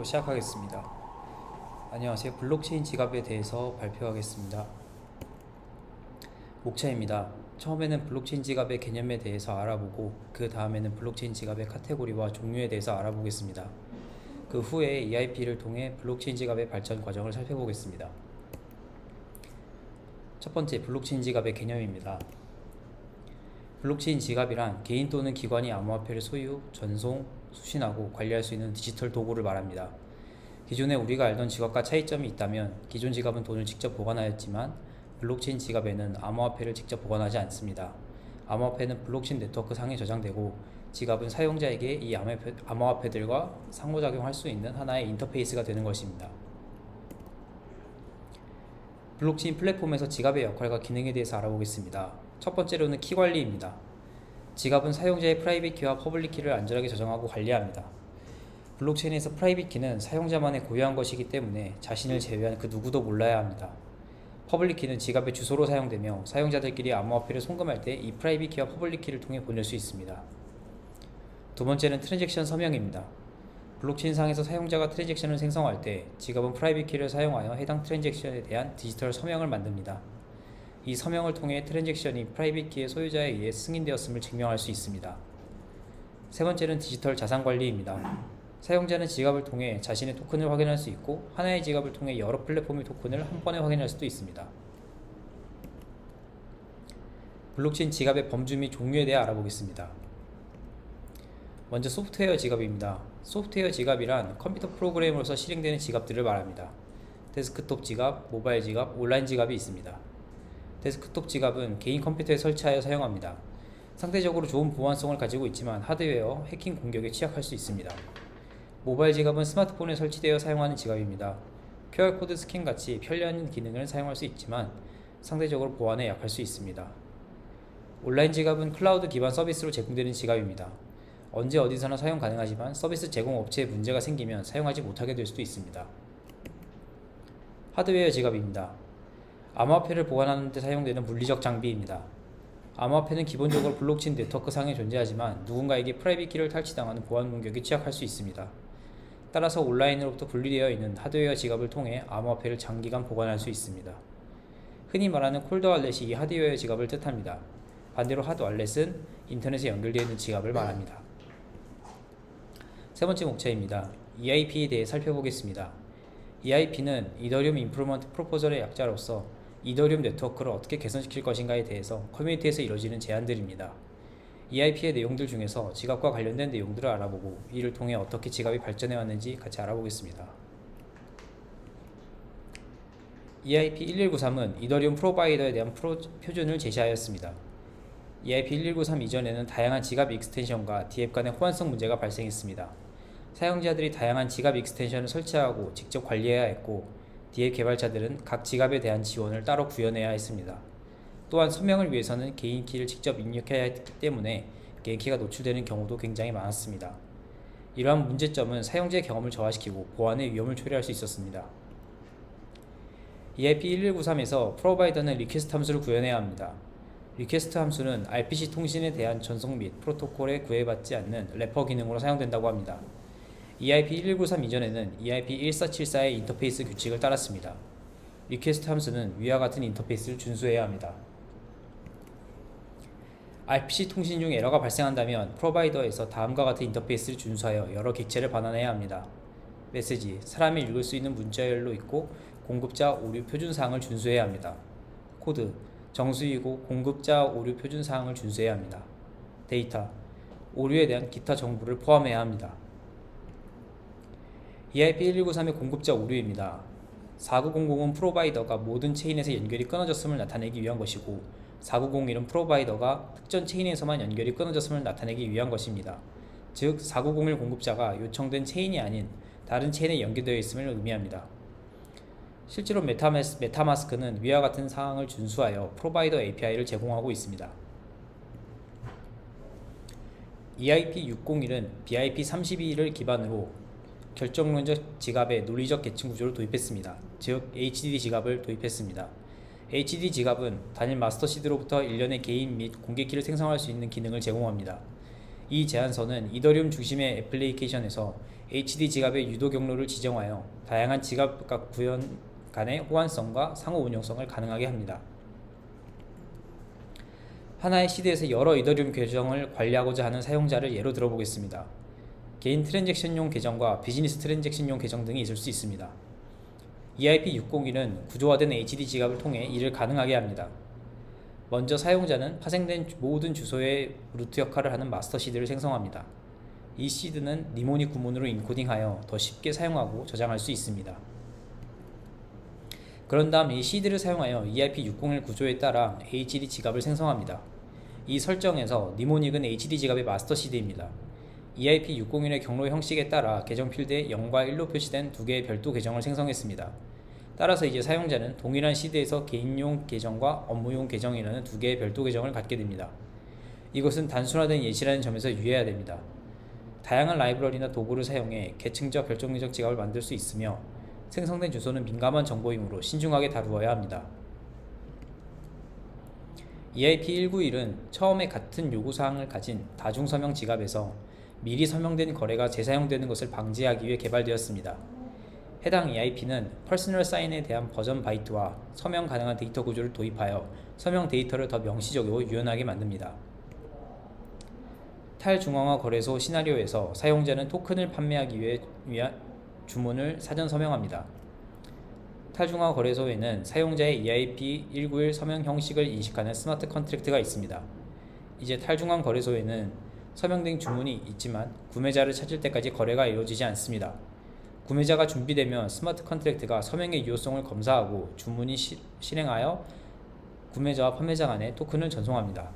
시작하겠습니다. 안녕하세요. 블록체인 지갑에 대해서 발표하겠습니다. 목차입니다. 처음에는 블록체인 지갑의 개념에 대해서 알아보고 그 다음에는 블록체인 지갑의 카테고리와 종류에 대해서 알아보겠습니다. 그 후에 EIP를 통해 블록체인 지갑의 발전 과정을 살펴보겠습니다. 첫 번째, 블록체인 지갑의 개념입니다. 블록체인 지갑이란 개인 또는 기관이 암호화폐를 소유, 전송, 수신하고 관리할 수 있는 디지털 도구를 말합니다. 기존에 우리가 알던 지갑과 차이점이 있다면 기존 지갑은 돈을 직접 보관하였지만 블록체인 지갑에는 암호화폐를 직접 보관하지 않습니다. 암호화폐는 블록체인 네트워크 상에 저장되고 지갑은 사용자에게 이 암호화폐들과 상호작용할 수 있는 하나의 인터페이스가 되는 것입니다. 블록체인 플랫폼에서 지갑의 역할과 기능에 대해서 알아보겠습니다. 첫 번째로는 키 관리입니다. 지갑은 사용자의 프라이빗 키와 퍼블릭 키를 안전하게 저장하고 관리합니다. 블록체인에서 프라이빗 키는 사용자만의 고유한 것이기 때문에 자신을 제외한 그 누구도 몰라야 합니다. 퍼블릭 키는 지갑의 주소로 사용되며 사용자들끼리 암호화폐를 송금할 때 이 프라이빗 키와 퍼블릭 키를 통해 보낼 수 있습니다. 두 번째는 트랜잭션 서명입니다. 블록체인상에서 사용자가 트랜잭션을 생성할 때 지갑은 프라이빗 키를 사용하여 해당 트랜잭션에 대한 디지털 서명을 만듭니다. 이 서명을 통해 트랜잭션이 프라이빗 키의 소유자에 의해 승인되었음을 증명할 수 있습니다. 세 번째는 디지털 자산 관리입니다. 사용자는 지갑을 통해 자신의 토큰을 확인할 수 있고 하나의 지갑을 통해 여러 플랫폼의 토큰을 한 번에 확인할 수도 있습니다. 블록체인 지갑의 범주 및 종류에 대해 알아보겠습니다. 먼저 소프트웨어 지갑입니다. 소프트웨어 지갑이란 컴퓨터 프로그램으로서 실행되는 지갑들을 말합니다. 데스크톱 지갑, 모바일 지갑, 온라인 지갑이 있습니다. 데스크톱 지갑은 개인 컴퓨터에 설치하여 사용합니다. 상대적으로 좋은 보안성을 가지고 있지만 하드웨어, 해킹 공격에 취약할 수 있습니다. 모바일 지갑은 스마트폰에 설치되어 사용하는 지갑입니다. QR코드 스캔 같이 편리한 기능을 사용할 수 있지만 상대적으로 보안에 약할 수 있습니다. 온라인 지갑은 클라우드 기반 서비스로 제공되는 지갑입니다. 언제 어디서나 사용 가능하지만 서비스 제공 업체에 문제가 생기면 사용하지 못하게 될 수도 있습니다. 하드웨어 지갑입니다. 암호화폐를 보관하는 데 사용되는 물리적 장비입니다. 암호화폐는 기본적으로 블록체인 네트워크 상에 존재하지만 누군가에게 프라이빗 키를 탈취당하는 보안 공격에 취약할 수 있습니다. 따라서 온라인으로부터 분리되어 있는 하드웨어 지갑을 통해 암호화폐를 장기간 보관할 수 있습니다. 흔히 말하는 콜드 월렛이 이 하드웨어 지갑을 뜻합니다. 반대로 핫 월렛은 인터넷에 연결되어 있는 지갑을 말합니다. 세 번째 목차입니다. EIP에 대해 살펴보겠습니다. EIP는 이더리움 임프루먼트 프로포절의 약자로서 이더리움 네트워크를 어떻게 개선시킬 것인가에 대해서 커뮤니티에서 이루어지는 제안들입니다. EIP의 내용들 중에서 지갑과 관련된 내용들을 알아보고 이를 통해 어떻게 지갑이 발전해 왔는지 같이 알아보겠습니다. EIP 1193은 이더리움 프로바이더에 대한 표준을 제시하였습니다. EIP 1193 이전에는 다양한 지갑 익스텐션과 DApp 간의 호환성 문제가 발생했습니다. 사용자들이 다양한 지갑 익스텐션을 설치하고 직접 관리해야 했고 DApp 개발자들은 각 지갑에 대한 지원을 따로 구현해야 했습니다. 또한 서명을 위해서는 개인 키를 직접 입력해야 했기 때문에 개인 키가 노출되는 경우도 굉장히 많았습니다. 이러한 문제점은 사용자의 경험을 저하시키고 보안의 위험을 초래할 수 있었습니다. EIP 1193에서 프로바이더는 리퀘스트 함수를 구현해야 합니다. 리퀘스트 함수는 RPC 통신에 대한 전송 및 프로토콜에 구애받지 않는 래퍼 기능으로 사용된다고 합니다. EIP 1193 이전에는 EIP 1474의 인터페이스 규칙을 따랐습니다. 리퀘스트 함수는 위와 같은 인터페이스를 준수해야 합니다. RPC 통신 중 에러가 발생한다면 프로바이더에서 다음과 같은 인터페이스를 준수하여 여러 객체를 반환해야 합니다. 메시지, 사람이 읽을 수 있는 문자열로 있고 공급자 오류 표준사항을 준수해야 합니다. 코드, 정수이고 공급자 오류 표준사항을 준수해야 합니다. 데이터, 오류에 대한 기타 정보를 포함해야 합니다. EIP 1193의 공급자 오류입니다. 4900은 프로바이더가 모든 체인에서 연결이 끊어졌음을 나타내기 위한 것이고 4901은 프로바이더가 특정 체인에서만 연결이 끊어졌음을 나타내기 위한 것입니다. 즉 4901 공급자가 요청된 체인이 아닌 다른 체인에 연결되어 있음을 의미합니다. 실제로 메타마스크는 위와 같은 사항을 준수하여 프로바이더 API를 제공하고 있습니다. EIP 601은 BIP 32를 기반으로 결정론적 지갑의 논리적 계층 구조를 도입했습니다. 즉 HD 지갑을 도입했습니다. HD 지갑은 단일 마스터 시드로부터 일련의 개인 및 공개 키를 생성할 수 있는 기능을 제공합니다. 이 제안서는 이더리움 중심의 애플리케이션에서 HD 지갑의 유도 경로를 지정하여 다양한 지갑 구현 간의 호환성과 상호 운용성을 가능하게 합니다. 하나의 시드에서 여러 이더리움 계정을 관리하고자 하는 사용자를 예로 들어보겠습니다. 개인 트랜잭션용 계정과 비즈니스 트랜잭션용 계정 등이 있을 수 있습니다. EIP601은 구조화된 HD 지갑을 통해 이를 가능하게 합니다. 먼저 사용자는 파생된 모든 주소의 루트 역할을 하는 마스터 시드를 생성합니다. 이 시드는 니모닉 구문으로 인코딩하여 더 쉽게 사용하고 저장할 수 있습니다. 그런 다음 이 시드를 사용하여 EIP601 구조에 따라 HD 지갑을 생성합니다. 이 설정에서 니모닉은 HD 지갑의 마스터 시드입니다. EIP601의 경로 형식에 따라 계정 필드에 0과 1로 표시된 두 개의 별도 계정을 생성했습니다. 따라서 이제 사용자는 동일한 시드에서 개인용 계정과 업무용 계정이라는 두 개의 별도 계정을 갖게 됩니다. 이것은 단순화된 예시라는 점에서 유의해야 됩니다. 다양한 라이브러리나 도구를 사용해 계층적 결정리적 지갑을 만들 수 있으며 생성된 주소는 민감한 정보이므로 신중하게 다루어야 합니다. EIP191은 처음에 같은 요구사항을 가진 다중서명 지갑에서 미리 서명된 거래가 재사용되는 것을 방지하기 위해 개발되었습니다. 해당 EIP는 퍼스널 사인에 대한 버전 바이트와 서명 가능한 데이터 구조를 도입하여 서명 데이터를 더 명시적이고 유연하게 만듭니다. 탈중앙화 거래소 시나리오에서 사용자는 토큰을 판매하기 위한 주문을 사전 서명합니다. 탈중앙화 거래소에는 사용자의 EIP191 서명 형식을 인식하는 스마트 컨트랙트가 있습니다. 이제 탈중앙 거래소에는 서명된 주문이 있지만 구매자를 찾을 때까지 거래가 이루어지지 않습니다. 구매자가 준비되면 스마트 컨트랙트가 서명의 유효성을 검사하고 주문이 실행하여 구매자와 판매자 간에 토큰을 전송합니다.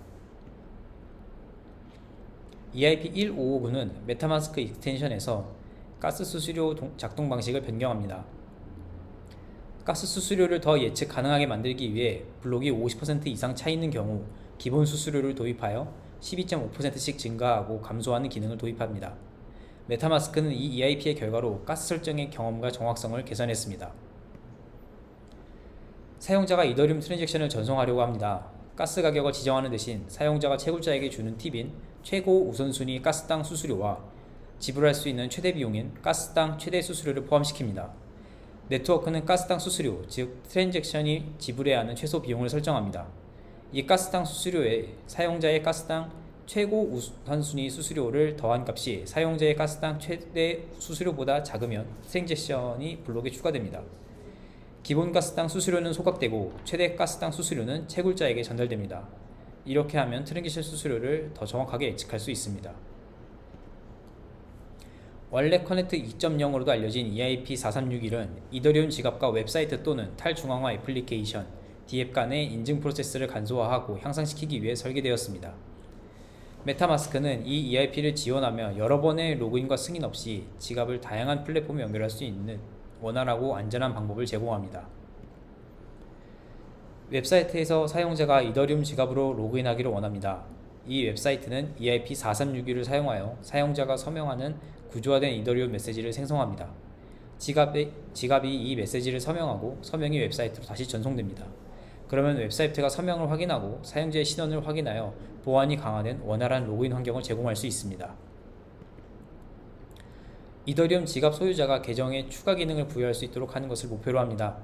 EIP1559는 메타마스크 익스텐션에서 가스 수수료 작동 방식을 변경합니다. 가스 수수료를 더 예측 가능하게 만들기 위해 블록이 50% 이상 차 있는 경우 기본 수수료를 도입하여 12.5%씩 증가하고 감소하는 기능을 도입합니다. 메타마스크는 이 EIP의 결과로 가스 설정의 경험과 정확성을 개선했습니다. 사용자가 이더리움 트랜잭션을 전송하려고 합니다. 가스 가격을 지정하는 대신 사용자가 채굴자에게 주는 팁인 최고 우선순위 가스당 수수료와 지불할 수 있는 최대 비용인 가스당 최대 수수료를 포함시킵니다. 네트워크는 가스당 수수료, 즉 트랜잭션이 지불해야 하는 최소 비용을 설정합니다. 이 가스당 수수료에 사용자의 가스당 최고 우선순위 수수료를 더한 값이 사용자의 가스당 최대 수수료보다 작으면 트랜잭션이 블록에 추가됩니다. 기본 가스당 수수료는 소각되고 최대 가스당 수수료는 채굴자에게 전달됩니다. 이렇게 하면 트랜잭션 수수료를 더 정확하게 예측할 수 있습니다. 월렛 커넥트 2.0으로도 알려진 EIP4361은 이더리움 지갑과 웹사이트 또는 탈중앙화 애플리케이션, DApp 간의 인증 프로세스를 간소화하고 향상시키기 위해 설계되었습니다. 메타마스크는 이 EIP를 지원하며 여러 번의 로그인과 승인 없이 지갑을 다양한 플랫폼에 연결할 수 있는 원활하고 안전한 방법을 제공합니다. 웹사이트에서 사용자가 이더리움 지갑으로 로그인하기를 원합니다. 이 웹사이트는 EIP4361을 사용하여 사용자가 서명하는 구조화된 이더리움 메시지를 생성합니다. 지갑이 이 메시지를 서명하고 서명이 웹사이트로 다시 전송됩니다. 그러면 웹사이트가 서명을 확인하고 사용자의 신원을 확인하여 보안이 강화된 원활한 로그인 환경을 제공할 수 있습니다. 이더리움 지갑 소유자가 계정에 추가 기능을 부여할 수 있도록 하는 것을 목표로 합니다.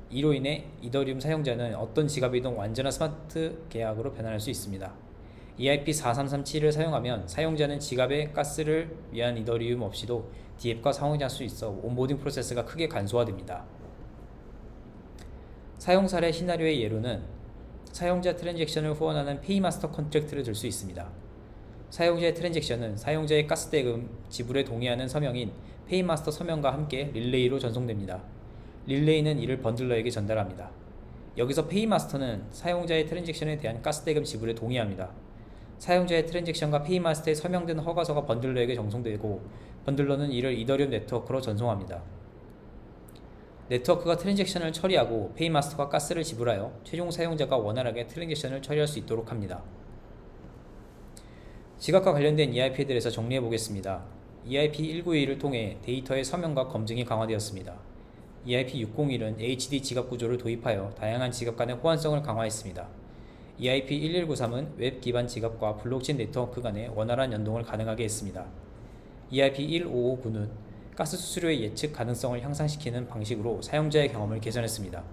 이로 인해 이더리움 사용자는 어떤 지갑이든 완전한 스마트 계약으로 변환할 수 있습니다. EIP4337을 사용하면 사용자는 지갑의 가스를 위한 이더리움 없이도 DApp과 상호작용할 수 있어 온보딩 프로세스가 크게 간소화됩니다. 사용 사례 시나리오의 예로는 사용자 트랜잭션을 후원하는 페이마스터 컨트랙트를 들 수 있습니다. 사용자의 트랜잭션은 사용자의 가스대금 지불에 동의하는 서명인 페이마스터 서명과 함께 릴레이로 전송됩니다. 릴레이는 이를 번들러에게 전달합니다. 여기서 페이마스터는 사용자의 트랜잭션에 대한 가스대금 지불에 동의합니다. 사용자의 트랜잭션과 페이마스터에 서명된 허가서가 번들러에게 전송되고 번들러는 이를 이더리움 네트워크로 전송합니다. 네트워크가 트랜잭션을 처리하고 페이마스터가 가스를 지불하여 최종 사용자가 원활하게 트랜잭션을 처리할 수 있도록 합니다. 지갑과 관련된 EIP에 대해서 정리해 보겠습니다. EIP191을 통해 데이터의 서명과 검증이 강화되었습니다. EIP601은 HD 지갑 구조를 도입하여 다양한 지갑 간의 호환성을 강화했습니다. EIP1193은 웹 기반 지갑과 블록체인 네트워크 간의 원활한 연동을 가능하게 했습니다. EIP1559는 가스 수수료의 예측 가능성을 향상시키는 방식으로 사용자의 경험을 개선했습니다.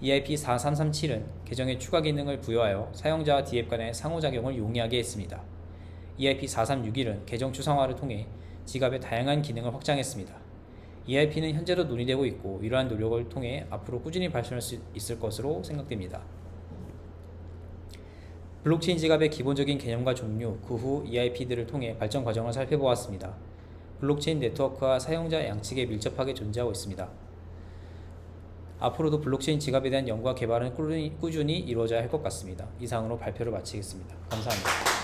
EIP4337은 계정에 추가 기능을 부여하여 사용자와 D앱 간의 상호작용을 용이하게 했습니다. EIP4361은 계정 추상화를 통해 지갑의 다양한 기능을 확장했습니다. EIP는 현재도 논의되고 있고 이러한 노력을 통해 앞으로 꾸준히 발전할 수 있을 것으로 생각됩니다. 블록체인 지갑의 기본적인 개념과 종류, 그 후 EIP들을 통해 발전 과정을 살펴보았습니다. 블록체인 네트워크와 사용자 양측에 밀접하게 존재하고 있습니다. 앞으로도 블록체인 지갑에 대한 연구와 개발은 꾸준히 이루어져야 할 것 같습니다. 이상으로 발표를 마치겠습니다. 감사합니다.